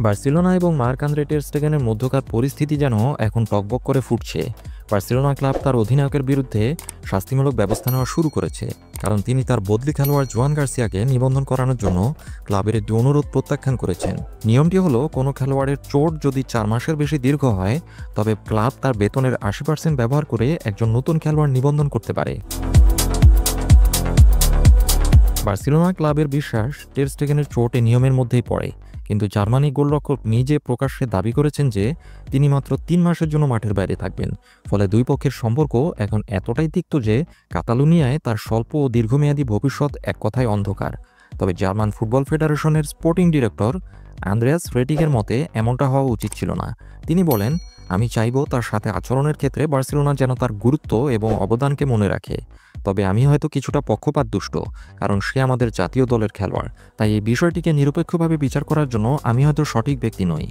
Barcelona এবং Marc-André টের স্টেগেনের মধ্যকার পরিস্থিতি যেন এখন টগবগ করে ফুটছে। বার্সেলোনা ক্লাব তার অধিনায়কের বিরুদ্ধে শাস্তিমূলক ব্যবস্থা নেওয়া শুরু করেছে, কারণ তিনি তার বদলি খেলোয়াড় জোয়ান গার্সিয়াকে নিবন্ধন করানোর জন্য ক্লাবের একটি অনুরোধ প্রত্যাখ্যান করেছেন। নিয়মটি হলো, কোনো খেলোয়াড়ের চোট যদি 4 মাসের বেশি দীর্ঘ হয় তবে ক্লাব তার বেতনের 80% ব্যবহার করে একজন নতুন খেলোয়াড় নিবন্ধন করতে পারে। বার্সেলোনা ক্লাবের বিশ্বাস টের স্টেগেনের চোট এই নিয়মের মধ্যেই পড়ে, কিন্তু জার্মানি গোলরক্ষক নিজে প্রকাশ্যে দাবি করেছেন যে তিনি মাত্র 3 মাসের জন্য মাঠের বাইরে থাকবেন। ফলে দুই পক্ষের সম্পর্ক এখন এতটাই তিক্ত যে কাতালুনিয়ায় তার স্বল্প ও দীর্ঘমেয়াদী ভবিষ্যৎ এক কথায় অন্ধকার। তবে জার্মান ফুটবল ফেডারেশনের স্পোর্টিং ডিরেক্টর আন্দ্রেয়াস ফ্রেটিগের মতে এমনটা হওয়া উচিত ছিল না। তিনি বলেন, আমি চাইব তার সাথে আচরণের ক্ষেত্রে বার্সেলোনা যেন তার গুরুত্ব এবং অবদানকে মনে রাখে। তবে আমি হয়তো কিছুটা পক্ষপাত দুষ্ট, কারণ সে আমাদের জাতীয় দলের খেলোয়াড়। তাই এই বিষয়টিকে নিরপেক্ষভাবে বিচার করার জন্য আমি হয়তো সঠিক ব্যক্তি নই।